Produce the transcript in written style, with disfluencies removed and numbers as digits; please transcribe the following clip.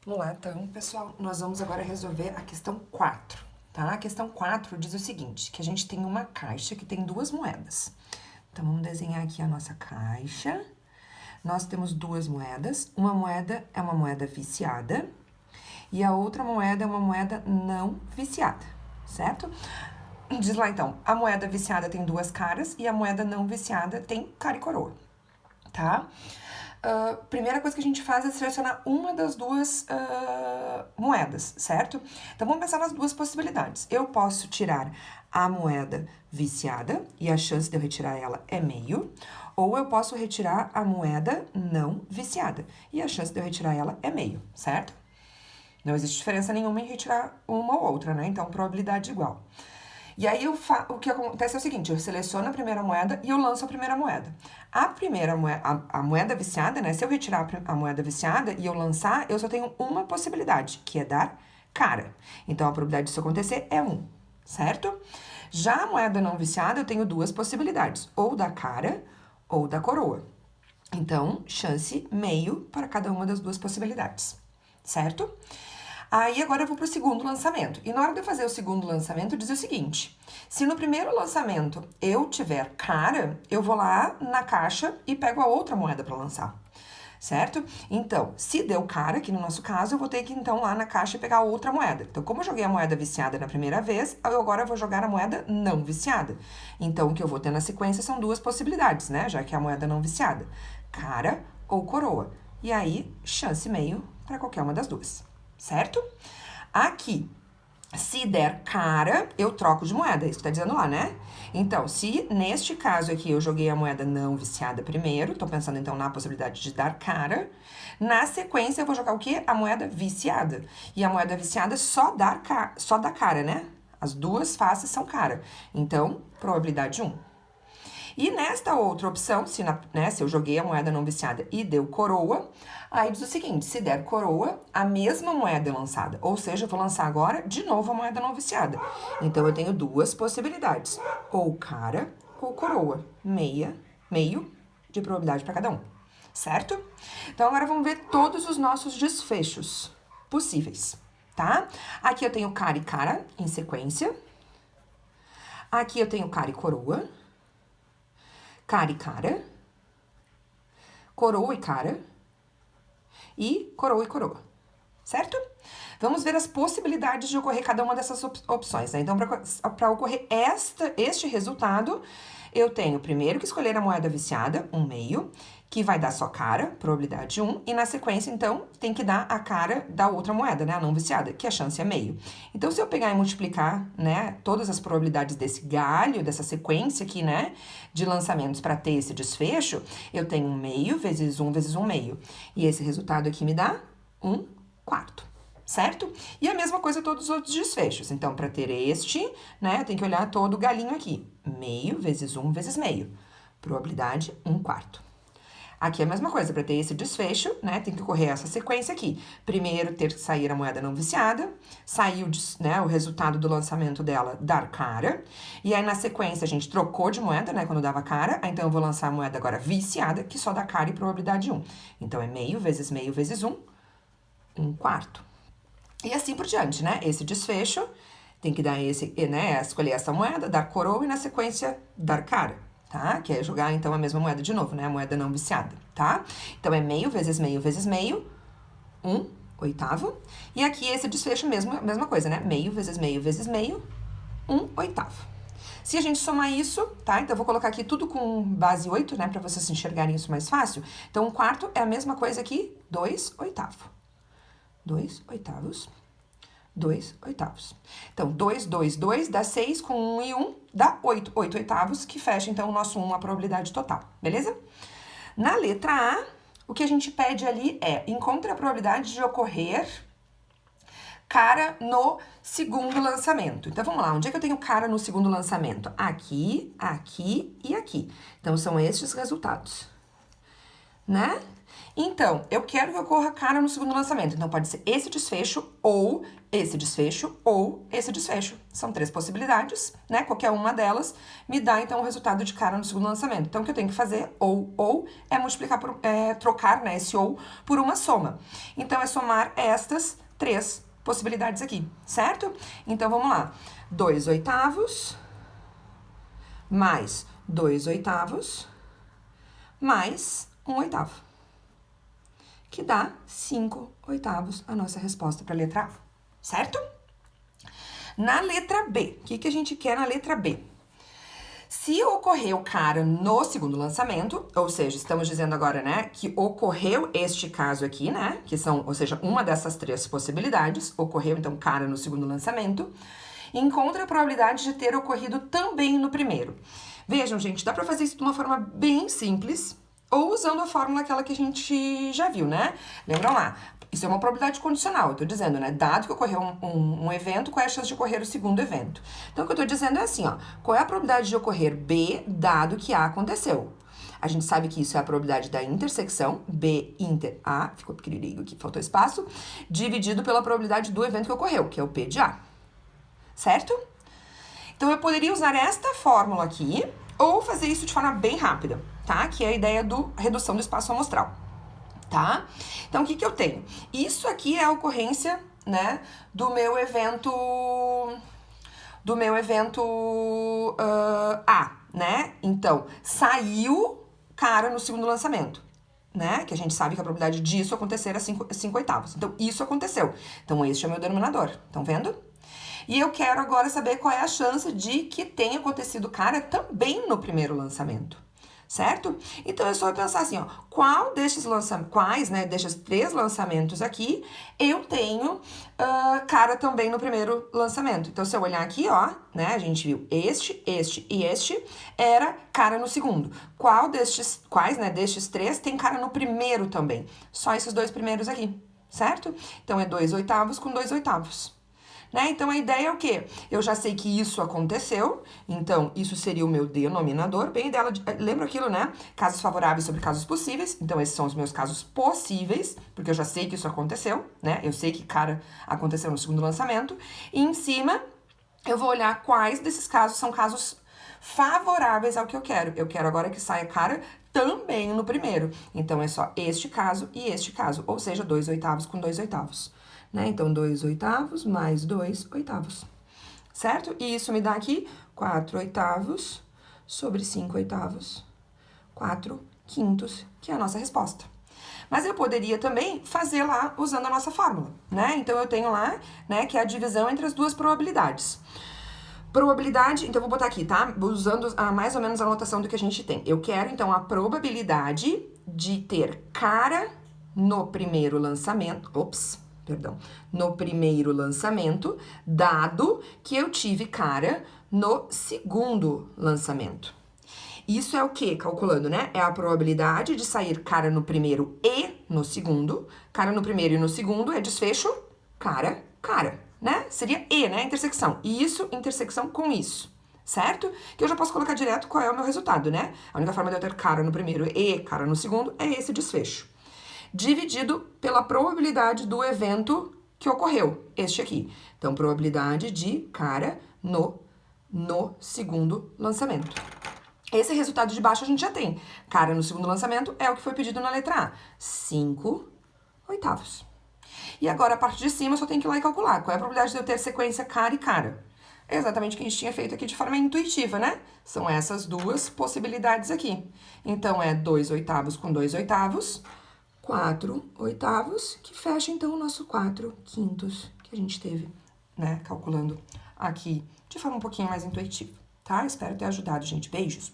Vamos lá, então, pessoal, nós vamos agora resolver a questão 4, tá? A questão 4 diz o seguinte, que a gente tem uma caixa que tem duas moedas. Então, vamos desenhar aqui a nossa caixa. Nós temos duas moedas. Uma moeda é uma moeda viciada e a outra moeda é uma moeda não viciada, certo? Diz lá, então, a moeda viciada tem duas caras e a moeda não viciada tem cara e coroa, tá? Primeira coisa que a gente faz é selecionar uma das duas moedas, certo? Então, vamos pensar nas duas possibilidades. Eu posso tirar a moeda viciada e a chance de eu retirar ela é meio, ou eu posso retirar a moeda não viciada e a chance de eu retirar ela é meio, certo? Não existe diferença nenhuma em retirar uma ou outra, né? Então, probabilidade igual. E aí, o que acontece é o seguinte, eu seleciono a primeira moeda e eu lanço a primeira moeda. A primeira moeda, a moeda viciada, né? Se eu retirar a moeda viciada e eu lançar, eu só tenho uma possibilidade, que é dar cara. Então, a probabilidade disso acontecer é 1, certo? Já a moeda não viciada, eu tenho duas possibilidades, ou da cara ou da coroa. Então, chance meio para cada uma das duas possibilidades, certo? Aí agora eu vou pro segundo lançamento. E na hora de eu fazer o segundo lançamento, diz o seguinte: se no primeiro lançamento eu tiver cara, eu vou lá na caixa e pego a outra moeda para lançar. Certo? Então, se deu cara, que no nosso caso, eu vou ter que então lá na caixa e pegar outra moeda. Então, como eu joguei a moeda viciada na primeira vez, agora eu vou jogar a moeda não viciada. Então, o que eu vou ter na sequência são duas possibilidades, né? Já que é a moeda não viciada: cara ou coroa. E aí, chance meio para qualquer uma das duas. Certo? Aqui, se der cara, eu troco de moeda, é isso que tá dizendo lá, né? Então, se neste caso aqui eu joguei a moeda não viciada primeiro, tô pensando então na possibilidade de dar cara, na sequência eu vou jogar o quê? A moeda viciada. E a moeda viciada só dá cara, né? As duas faces são cara. Então, probabilidade 1. E nesta outra opção, se eu joguei a moeda não viciada e deu coroa, aí diz o seguinte: se der coroa, a mesma moeda é lançada. Ou seja, eu vou lançar agora de novo a moeda não viciada. Então, eu tenho duas possibilidades: ou cara ou coroa. Meio de probabilidade para cada um. Certo? Então, agora vamos ver todos os nossos desfechos possíveis, tá? Aqui eu tenho cara e cara em sequência. Aqui eu tenho cara e coroa. Cara e cara, coroa e cara, e coroa, certo? Vamos ver as possibilidades de ocorrer cada uma dessas opções, né? Então, para ocorrer este resultado, eu tenho primeiro que escolher a moeda viciada, 1/2, que vai dar só cara, probabilidade 1, e na sequência, então, tem que dar a cara da outra moeda, né, a não viciada, que a chance é meio. Então, se eu pegar e multiplicar, né, todas as probabilidades desse galho, dessa sequência aqui, né, de lançamentos para ter esse desfecho, eu tenho 1/2 vezes 1 vezes 1/2. E esse resultado aqui me dá 1/4. Certo? E a mesma coisa todos os outros desfechos. Então, para ter este, né, eu tenho que olhar todo o galinho aqui. 1/2 vezes 1 vezes meio. Probabilidade 1/4. Aqui é a mesma coisa, para ter esse desfecho, né, tem que ocorrer essa sequência aqui. Primeiro, ter que sair a moeda não viciada, saiu, né, o resultado do lançamento dela, dar cara, e aí na sequência a gente trocou de moeda, né, quando dava cara, então eu vou lançar a moeda agora viciada, que só dá cara e probabilidade 1. Então, é meio vezes 1, 1/4. E assim por diante, né, esse desfecho tem que dar né, escolher essa moeda, dar coroa e na sequência dar cara. Tá? Que é jogar, então, a mesma moeda de novo, né? A moeda não viciada, tá? Então, é 1/2 vezes 1/2 vezes 1/2, 1/8. E aqui, esse desfecho, mesma coisa, né? 1/2 vezes 1/2 vezes 1/2, 1/8. Se a gente somar isso, tá? Então, eu vou colocar aqui tudo com base 8, né? Pra vocês enxergarem isso mais fácil. Então, 1/4 é a mesma coisa aqui, 2/8. 2/8. 2/8. Então, 2, 2, 2 dá 6, com 1 e 1 dá 8. 8/8, que fecha, então, o nosso 1, a probabilidade total, beleza? Na letra A, o que a gente pede ali é: encontre a probabilidade de ocorrer cara no segundo lançamento. Então, vamos lá, onde é que eu tenho cara no segundo lançamento? Aqui, aqui e aqui. Então, são estes resultados, né? Então, eu quero que ocorra cara no segundo lançamento. Então, pode ser esse desfecho, ou esse desfecho, ou esse desfecho. São 3 possibilidades, né? Qualquer uma delas me dá, então, o resultado de cara no segundo lançamento. Então, o que eu tenho que fazer, ou, é multiplicar por, trocar, né, esse ou por uma soma. Então, é somar estas 3 possibilidades aqui, certo? Então, vamos lá. 2/8 mais 2/8 mais 1/8, que dá 5/8 a nossa resposta para a letra A, certo? Na letra B, o que a gente quer na letra B? Se ocorreu cara no segundo lançamento, ou seja, estamos dizendo agora, né, que ocorreu este caso aqui, né, que são, ou seja, uma dessas 3 possibilidades, ocorreu então cara no segundo lançamento, encontra a probabilidade de ter ocorrido também no primeiro. Vejam, gente, dá pra fazer isso de uma forma bem simples, ou usando a fórmula aquela que a gente já viu, né? Lembram lá? Isso é uma probabilidade condicional, eu tô dizendo, né? Dado que ocorreu um evento, qual é a chance de ocorrer o segundo evento? Então, o que eu tô dizendo é assim, ó. Qual é a probabilidade de ocorrer B, dado que A aconteceu? A gente sabe que isso é a probabilidade da intersecção, B inter A, ficou pequenininho aqui, faltou espaço, dividido pela probabilidade do evento que ocorreu, que é o P de A. Certo? Então, eu poderia usar esta fórmula aqui, ou fazer isso de forma bem rápida, tá? Que é a ideia do redução do espaço amostral, tá? Então, o que eu tenho? Isso aqui é a ocorrência, né, do meu evento A, né? Então, saiu cara no segundo lançamento, né? Que a gente sabe que a probabilidade disso acontecer é 5/8. Então, isso aconteceu. Então, este é o meu denominador. Estão vendo? E eu quero agora saber qual é a chance de que tenha acontecido cara também no primeiro lançamento, certo? Então, é só pensar assim, ó, quais, né, destes 3 lançamentos aqui, eu tenho cara também no primeiro lançamento. Então, se eu olhar aqui, ó, né, a gente viu este e este, era cara no segundo. Quais, né, destes 3 tem cara no primeiro também? Só esses 2 primeiros aqui, certo? Então, é 2/8 com 2/8. Né? Então, a ideia é o quê? Eu já sei que isso aconteceu, então isso seria o meu denominador, bem dela, lembra aquilo, né? Casos favoráveis sobre casos possíveis, então esses são os meus casos possíveis, porque eu já sei que isso aconteceu, né? Eu sei que cara aconteceu no segundo lançamento, e em cima eu vou olhar quais desses casos são casos favoráveis ao que eu quero. Eu quero agora que saia cara também no primeiro, então é só este caso e este caso, ou seja, 2/8 com 2/8. Né? Então, 2/8 mais 2/8, certo? E isso me dá aqui 4/8 sobre 5/8, 4/5, que é a nossa resposta. Mas eu poderia também fazer lá usando a nossa fórmula, né? Então, eu tenho lá, né, que é a divisão entre as duas probabilidades. Probabilidade, então eu vou botar aqui, tá? Usando mais ou menos a notação do que a gente tem. Eu quero, então, a probabilidade de ter cara no primeiro lançamento, no primeiro lançamento, dado que eu tive cara no segundo lançamento. Isso é o quê? Calculando, né? É a probabilidade de sair cara no primeiro e no segundo. Cara no primeiro e no segundo é desfecho, cara, né? Seria e, né? Intersecção. Isso, intersecção com isso, certo? Que eu já posso colocar direto qual é o meu resultado, né? A única forma de eu ter cara no primeiro e cara no segundo é esse desfecho. Dividido pela probabilidade do evento que ocorreu, este aqui. Então, probabilidade de cara no segundo lançamento. Esse resultado de baixo a gente já tem. Cara no segundo lançamento é o que foi pedido na letra A, 5/8. E agora, a parte de cima, eu só tenho que ir lá e calcular. Qual é a probabilidade de eu ter sequência cara e cara? É exatamente o que a gente tinha feito aqui de forma intuitiva, né? São essas duas possibilidades aqui. Então, é 2/8 com 2/8, 4/8, que fecha, então, o nosso 4/5 que a gente teve, né, calculando aqui de forma um pouquinho mais intuitiva, tá? Espero ter ajudado, gente. Beijos!